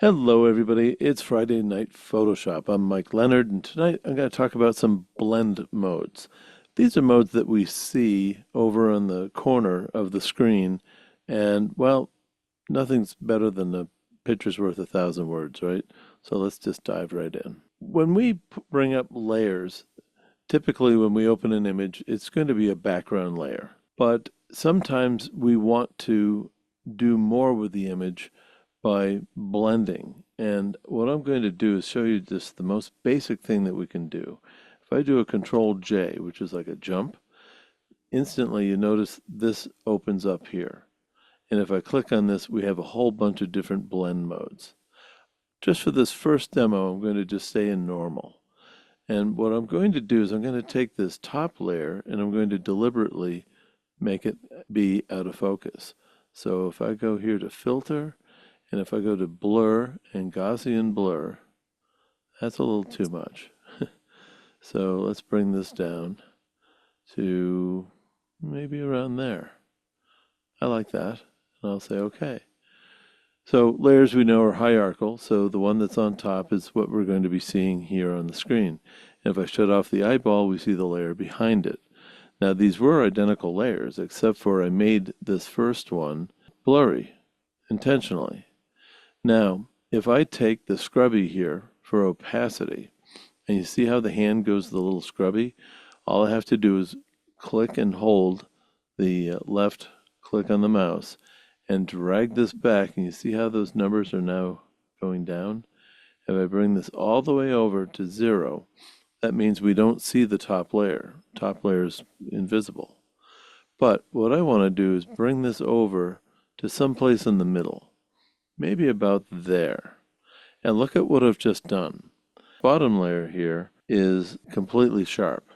Hello, everybody. It's Friday Night Photoshop. I'm Mike Leonard, and tonight I'm going to talk about some blend modes. These are modes that we see over on the corner of the screen, and well, nothing's better than a picture's worth a thousand words, right? So let's just dive right in. When we bring up layers, typically when we open an image, it's going to be a background layer. But sometimes we want to do more with the image by blending. And what I'm going to do is show you just the most basic thing that we can do. If I do a Control J, which is like a jump, instantly you notice this opens up here. And if I click on this, we have a whole bunch of different blend modes. Just for this first demo, I'm going to just stay in normal. And what I'm going to do is I'm going to take this top layer and I'm going to deliberately make it be out of focus. So if I go here to filter, and if I go to blur and Gaussian blur, that's a little too much. So let's bring this down to maybe around there. I like that. And I'll say OK. So layers we know are hierarchical, so the one that's on top is what we're going to be seeing here on the screen. And if I shut off the eyeball, we see the layer behind it. Now these were identical layers, except for I made this first one blurry intentionally. Now, if I take the scrubby here for opacity, and you see how the hand goes to the little scrubby, all I have to do is click and hold the left click on the mouse and drag this back, and you see how those numbers are now going down? If I bring this all the way over to 0, that means we don't see the top layer. Top layer is invisible. But what I want to do is bring this over to someplace in the middle, maybe about there. And look at what I've just done. Bottom layer here is completely sharp.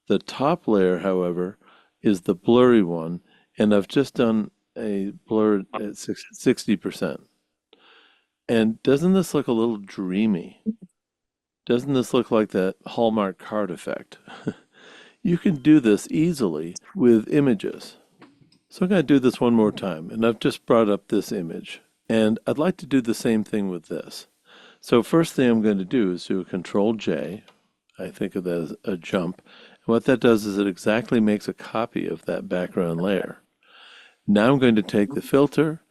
The top layer, however, is the blurry one, and I've just done a blur at 60%. And doesn't this look a little dreamy? Doesn't this look like that Hallmark card effect? You can do this easily with images. So I'm going to do this one more time, and I've just brought up this image. And I'd like to do the same thing with this. So first thing I'm going to do is do a Control J. I think of that as a jump. And what that does is it exactly makes a copy of that background layer. Now I'm going to take the filter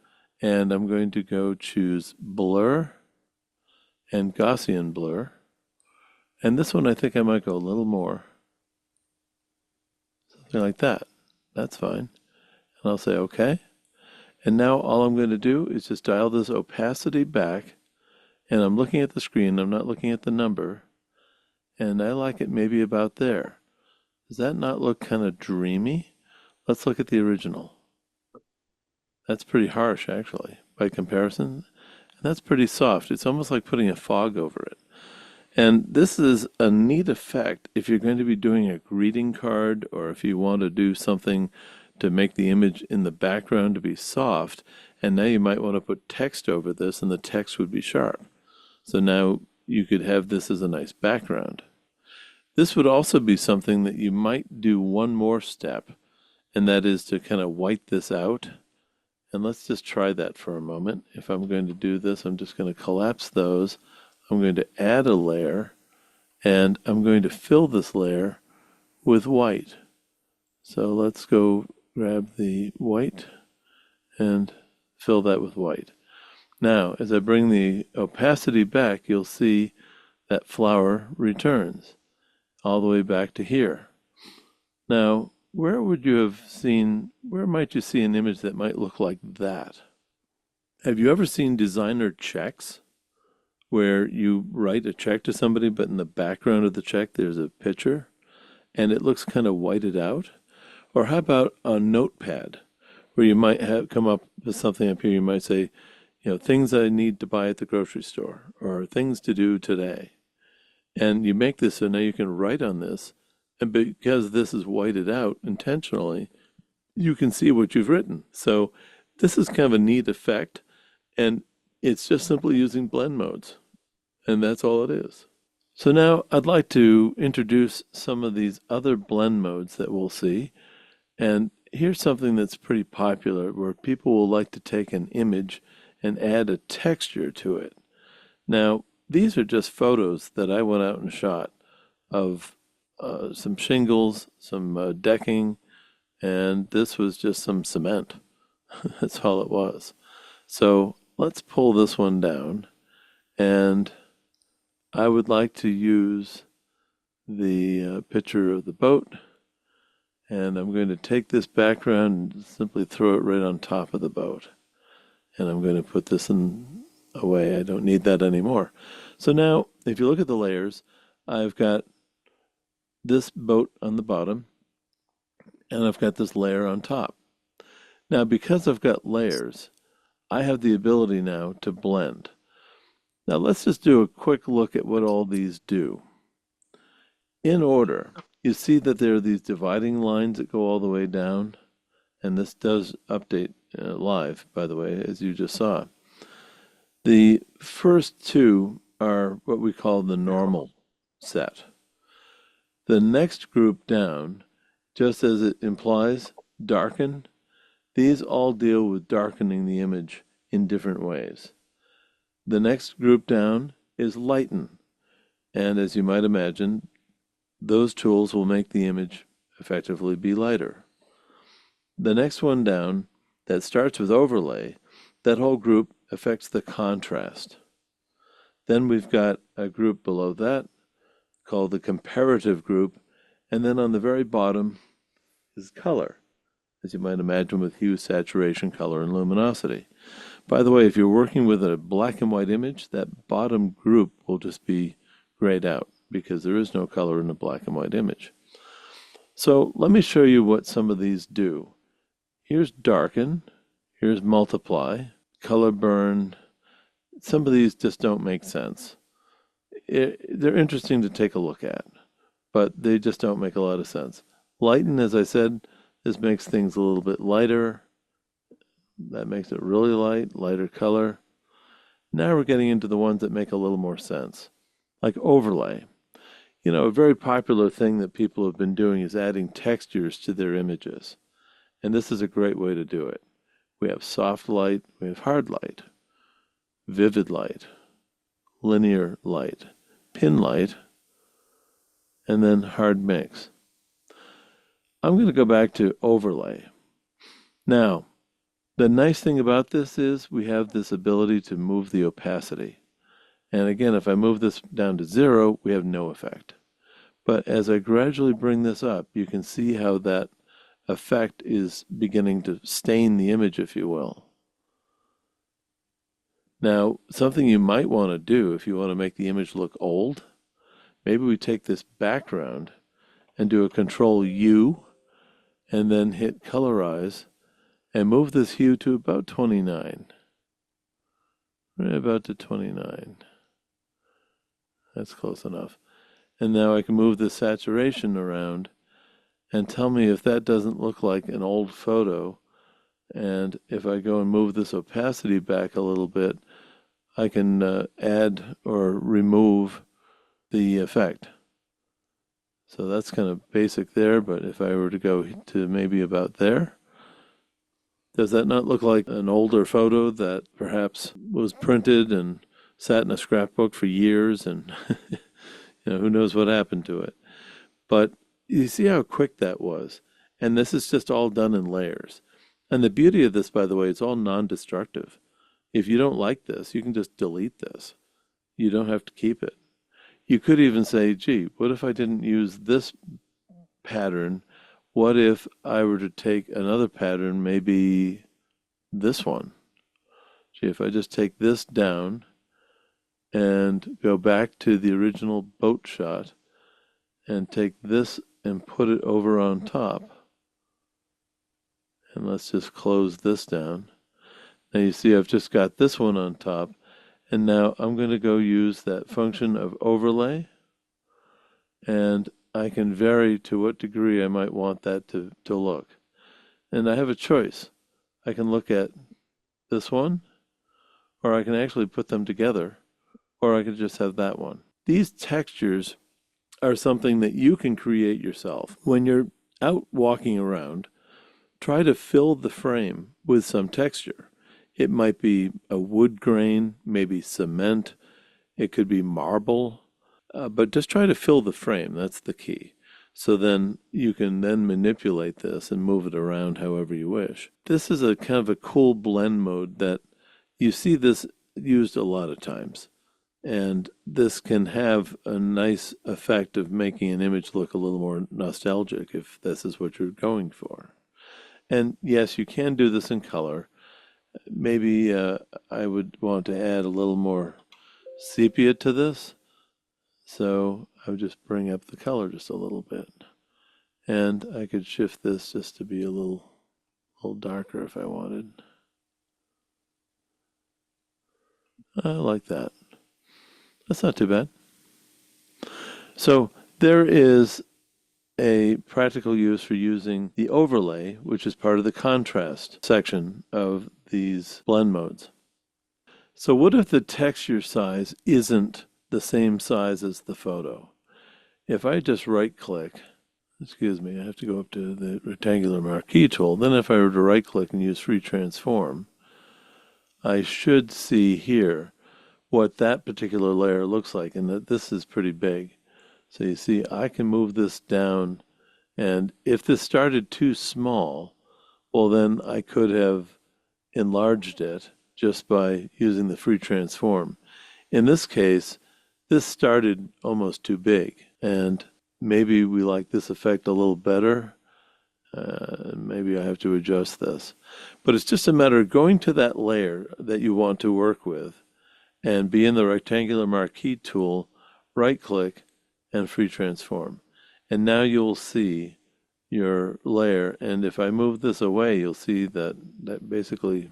and I'm going to go choose blur and Gaussian blur. And this one I think I might go a little more. Something like that. That's fine. And I'll say OK. And now all I'm going to do is just dial this opacity back. And I'm looking at the screen. I'm not looking at the number. And I like it maybe about there. Does that not look kind of dreamy? Let's look at the original. That's pretty harsh, actually, by comparison. And that's pretty soft. It's almost like putting a fog over it. And this is a neat effect if you're going to be doing a greeting card or if you want to do something to make the image in the background to be soft. And now you might want to put text over this and the text would be sharp. So now you could have this as a nice background. This would also be something that you might do one more step, and that is to kind of white this out. And let's just try that for a moment. If I'm going to do this, I'm just going to collapse those. I'm going to add a layer, and I'm going to fill this layer with white. So let's go grab the white and fill that with white. Now, as I bring the opacity back, you'll see that flower returns all the way back to here. Now, where might you see an image that might look like that? Have you ever seen designer checks where you write a check to somebody, but in the background of the check there's a picture and it looks kind of whited out? Or how about a notepad where you might have come up with something up here, you might say, things I need to buy at the grocery store, or things to do today. And you make this so now you can write on this, and because this is whited out intentionally, you can see what you've written. So this is kind of a neat effect, and it's just simply using blend modes, and that's all it is. So now I'd like to introduce some of these other blend modes that we'll see, and here's something that's pretty popular where people will like to take an image and add a texture to it. Now, these are just photos that I went out and shot of some shingles, some decking, and this was just some cement. That's all it was. So let's pull this one down, and I would like to use the picture of the boat, and I'm going to take this background and simply throw it right on top of the boat. And I'm going to put this away. I don't need that anymore. So now, if you look at the layers, I've got this boat on the bottom, and I've got this layer on top. Now, because I've got layers, I have the ability now to blend. Now, let's just do a quick look at what all these do. In order, you see that there are these dividing lines that go all the way down, and this does update live, by the way, as you just saw. The first two are what we call the normal set. The next group down, just as it implies, darken, these all deal with darkening the image in different ways. The next group down is lighten, and as you might imagine, those tools will make the image effectively be lighter. The next one down, that starts with overlay, that whole group affects the contrast. Then we've got a group below that called the comparative group, and then on the very bottom is color, as you might imagine, with hue, saturation, color, and luminosity. By the way, if you're working with a black and white image, that bottom group will just be grayed out because there is no color in a black and white image. So let me show you what some of these do. Here's darken, here's multiply, color burn. Some of these just don't make sense. They're interesting to take a look at, but they just don't make a lot of sense. Lighten, as I said, this makes things a little bit lighter. That makes it really light, lighter color. Now we're getting into the ones that make a little more sense, like overlay. You know, a very popular thing that people have been doing is adding textures to their images. And this is a great way to do it. We have soft light, we have hard light, vivid light, linear light, pin light, and then hard mix. I'm going to go back to overlay. Now, the nice thing about this is we have this ability to move the opacity. And again, if I move this down to 0, we have no effect. But as I gradually bring this up, you can see how that effect is beginning to stain the image, if you will. Now, something you might want to do if you want to make the image look old, maybe we take this background and do a Control U and then hit colorize and move this hue to about 29. Right about to 29. That's close enough. And now I can move the saturation around and tell me if that doesn't look like an old photo. And if I go and move this opacity back a little bit, I can add or remove the effect. So that's kind of basic there, but if I were to go to maybe about there, does that not look like an older photo that perhaps was printed and sat in a scrapbook for years and who knows what happened to it? But you see how quick that was. And this is just all done in layers. And the beauty of this, by the way, it's all non-destructive. If you don't like this, you can just delete this. You don't have to keep it. You could even say, gee, what if I didn't use this pattern? What if I were to take another pattern, maybe this one? Gee, if I just take this down and go back to the original boat shot and take this and put it over on top. And let's just close this down. Now you see I've just got this one on top. And now I'm going to go use that function of overlay. And I can vary to what degree I might want that to look. And I have a choice. I can look at this one, or I can actually put them together, or I could just have that one. These textures are something that you can create yourself. When you're out walking around, try to fill the frame with some texture. It might be a wood grain, maybe cement. It could be marble. But just try to fill the frame. That's the key. So then you can then manipulate this and move it around however you wish. This is a kind of a cool blend mode that you see this used a lot of times. And this can have a nice effect of making an image look a little more nostalgic if this is what you're going for. And yes, you can do this in color. Maybe I would want to add a little more sepia to this. So I would just bring up the color just a little bit. And I could shift this just to be a little darker if I wanted. I like that. That's not too bad. So there is a practical use for using the overlay, which is part of the contrast section of these blend modes. So what if the texture size isn't the same size as the photo? If I just right click, excuse me, I have to go up to the rectangular marquee tool. Then if I were to right click and use free transform, I should see here what that particular layer looks like, and that this is pretty big. So you see I can move this down, and if this started too small, well then I could have enlarged it just by using the free transform. In this case, this started almost too big, and maybe we like this effect a little better. Maybe I have to adjust this. But it's just a matter of going to that layer that you want to work with and be in the rectangular marquee tool, right click, and free transform. And now you'll see your layer, and if I move this away, you'll see that that basically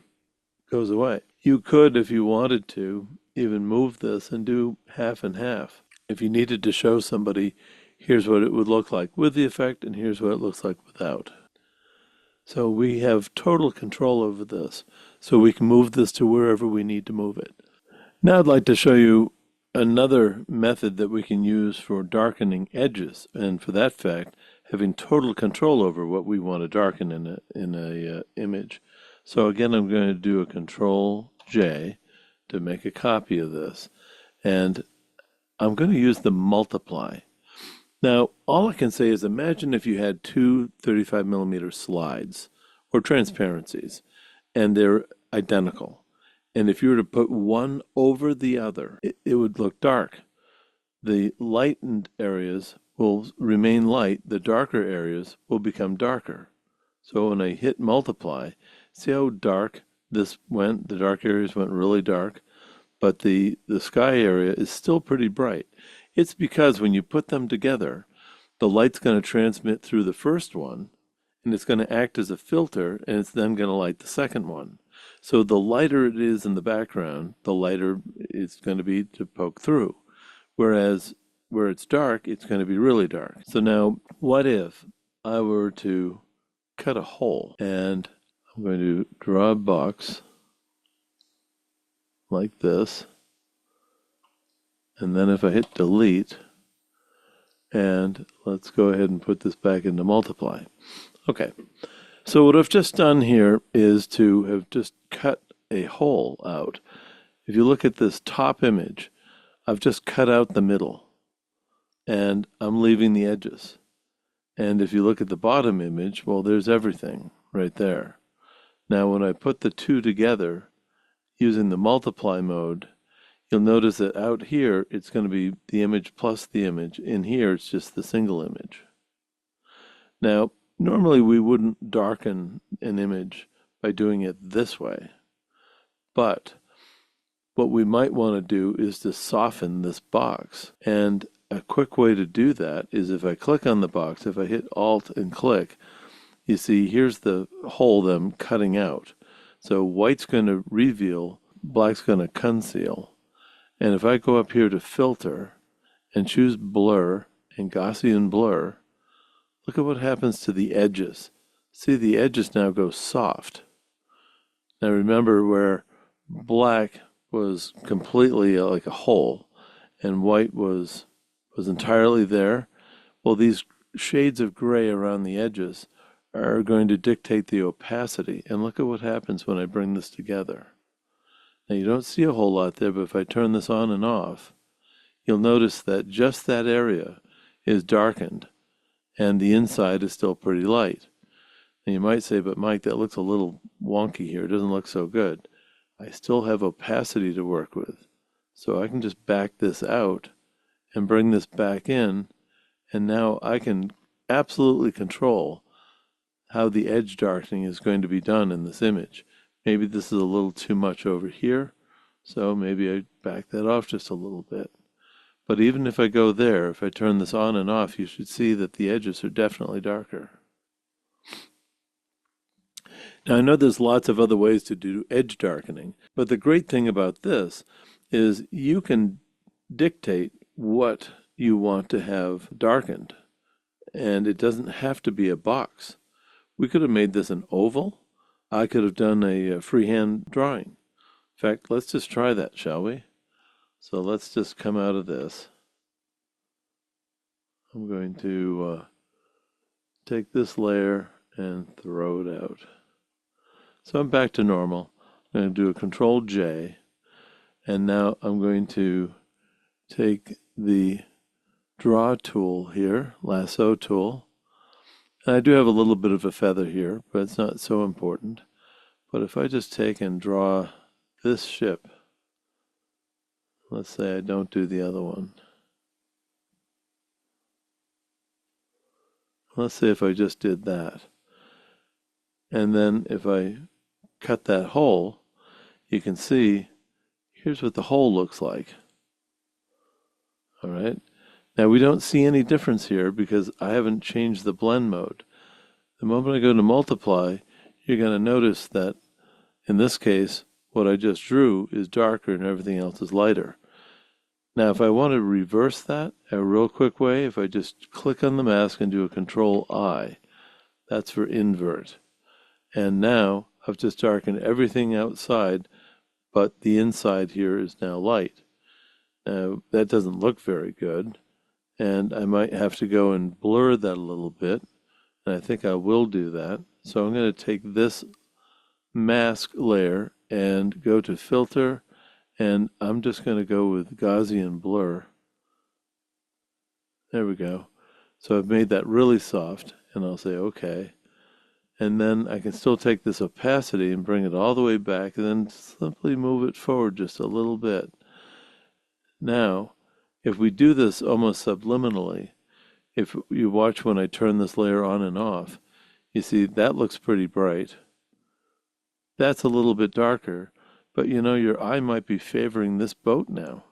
goes away. You could, if you wanted to, even move this and do half and half. If you needed to show somebody, here's what it would look like with the effect, and here's what it looks like without. So we have total control over this, so we can move this to wherever we need to move it. Now I'd like to show you another method that we can use for darkening edges, and for that fact, having total control over what we want to darken in a image. So again, I'm going to do a Control J to make a copy of this, and I'm going to use the multiply. Now, all I can say is imagine if you had two 35mm slides or transparencies, and they're identical. And if you were to put one over the other, it would look dark. The lightened areas will remain light, the darker areas will become darker. So when I hit multiply, see how dark this went? The dark areas went really dark, but the sky area is still pretty bright. It's because when you put them together, the light's going to transmit through the first one, and it's going to act as a filter, and it's then going to light the second one. So the lighter it is in the background, the lighter it's going to be to poke through. Whereas where it's dark, it's going to be really dark. So now, what if I were to cut a hole, and I'm going to draw a box like this, and then if I hit delete, and let's go ahead and put this back into multiply. Okay, so what I've just done here is to have just cut a hole out. If you look at this top image, I've just cut out the middle, and I'm leaving the edges. And if you look at the bottom image, well, there's everything right there. Now, when I put the two together using the multiply mode, you'll notice that out here, it's going to be the image plus the image. In here, it's just the single image. Now, normally we wouldn't darken an image by doing it this way, but what we might want to do is to soften this box. And a quick way to do that is if I click on the box, if I hit Alt and click, you see here's the hole that I'm cutting out. So white's going to reveal, black's going to conceal. And if I go up here to filter and choose blur and Gaussian blur, look at what happens to the edges. See, the edges now go soft. Now remember where black was completely like a hole and white was entirely there. Well, these shades of gray around the edges are going to dictate the opacity. And look at what happens when I bring this together. Now you don't see a whole lot there, but if I turn this on and off, you'll notice that just that area is darkened and the inside is still pretty light. And you might say, but Mike, that looks a little wonky here. It doesn't look so good. I still have opacity to work with. So I can just back this out and bring this back in, and now I can absolutely control how the edge darkening is going to be done in this image. Maybe this is a little too much over here, so maybe I back that off just a little bit. But even if I go there, if I turn this on and off, you should see that the edges are definitely darker. Now I know there's lots of other ways to do edge darkening, but the great thing about this is you can dictate what you want to have darkened, and it doesn't have to be a box. We could have made this an oval. I could have done a freehand drawing. In fact, let's just try that, shall we? So let's just come out of this. I'm going to take this layer and throw it out. So I'm back to normal. I'm going to do a Control J, and now I'm going to take the draw tool here, lasso tool, and I do have a little bit of a feather here, but it's not so important. But if I just take and draw this ship, let's say I don't do the other one. Let's say if I just did that. And then if I cut that hole, you can see here's what the hole looks like. All right. Now we don't see any difference here because I haven't changed the blend mode. The moment I go to multiply, you're going to notice that in this case, what I just drew is darker and everything else is lighter. Now if I want to reverse that, a real quick way, if I just click on the mask and do a Control I, that's for invert. And now I've just darkened everything outside, but the inside here is now light. Now that doesn't look very good, and I might have to go and blur that a little bit, and I think I will do that. So I'm going to take this mask layer and go to Filter, and I'm just going to go with Gaussian Blur. There we go. So I've made that really soft, and I'll say OK. And then I can still take this opacity and bring it all the way back, and then simply move it forward just a little bit. Now, if we do this almost subliminally, if you watch when I turn this layer on and off, you see that looks pretty bright. That's a little bit darker, but you know, your eye might be favoring this boat now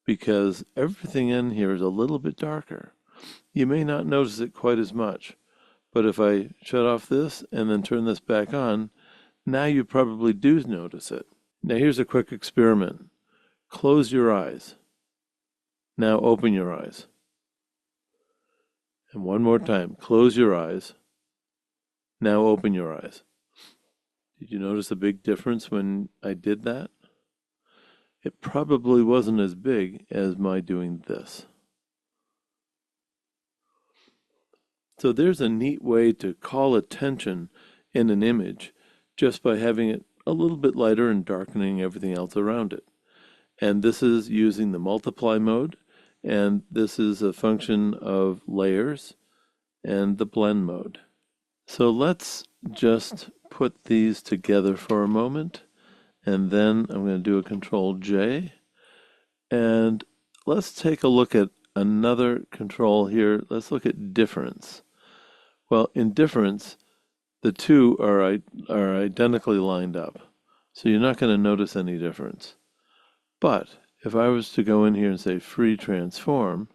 because everything in here is a little bit darker. You may not notice it quite as much, but if I shut off this and then turn this back on, now you probably do notice it. Now here's a quick experiment. Close your eyes. Now open your eyes. And one more time, close your eyes. Now open your eyes. Did you notice a big difference when I did that? It probably wasn't as big as my doing this. So there's a neat way to call attention in an image just by having it a little bit lighter and darkening everything else around it. And this is using the multiply mode, and this is a function of layers and the blend mode. So let's just put these together for a moment, and then I'm going to do a Control J, and let's take a look at another control here. Let's look at difference. Well, in difference, the two are identically lined up, so you're not going to notice any difference. But if I was to go in here and say free transform,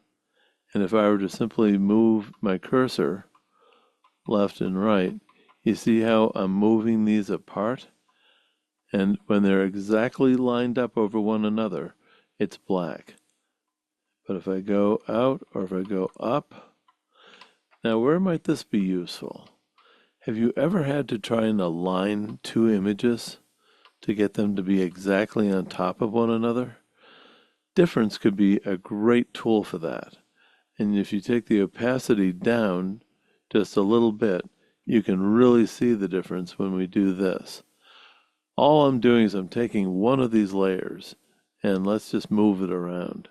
and if I were to simply move my cursor left and right, you see how I'm moving these apart? And when they're exactly lined up over one another, it's black. But if I go out or if I go up, now where might this be useful? Have you ever had to try and align two images to get them to be exactly on top of one another? Difference could be a great tool for that. And if you take the opacity down just a little bit, You can really see the difference when we do this. All I'm doing is I'm taking one of these layers and let's just move it around.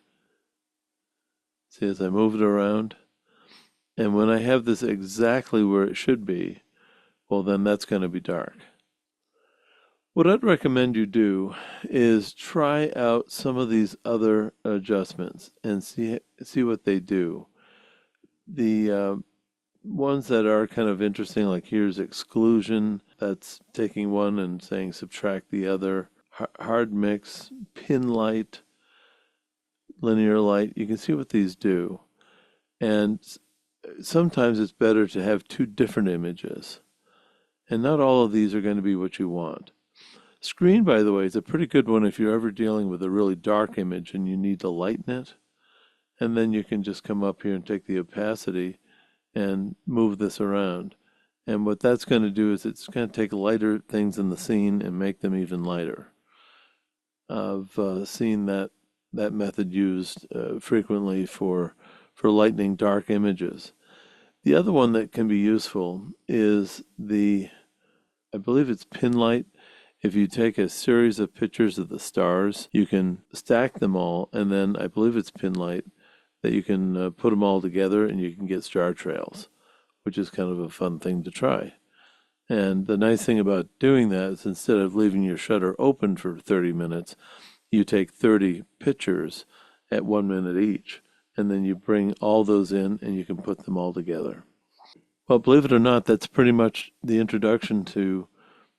See, as I move it around, and when I have this exactly where it should be, well, then that's going to be dark. What I'd recommend you do is try out some of these other adjustments and see what they do. The ones that are kind of interesting, like here's exclusion, that's taking one and saying subtract the other. Hard mix, pin light, linear light, you can see what these do. And sometimes it's better to have two different images. And not all of these are going to be what you want. Screen, by the way, is a pretty good one if you're ever dealing with a really dark image and you need to lighten it. And then you can just come up here and take the opacity and move this around. And what that's going to do is it's going to take lighter things in the scene and make them even lighter. I've seen that method used frequently for lightening dark images. The other one that can be useful is I believe it's pin light. If you take a series of pictures of the stars, you can stack them all, and then I believe it's pin light that you can put them all together and you can get star trails, which is kind of a fun thing to try. And the nice thing about doing that is instead of leaving your shutter open for 30 minutes, you take 30 pictures at 1 minute each, and then you bring all those in and you can put them all together. Well, believe it or not, that's pretty much the introduction to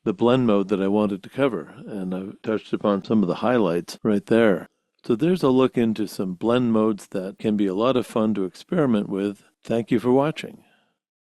the blend mode that I wanted to cover, and I've touched upon some of the highlights right there. So there's a look into some blend modes that can be a lot of fun to experiment with. Thank you for watching.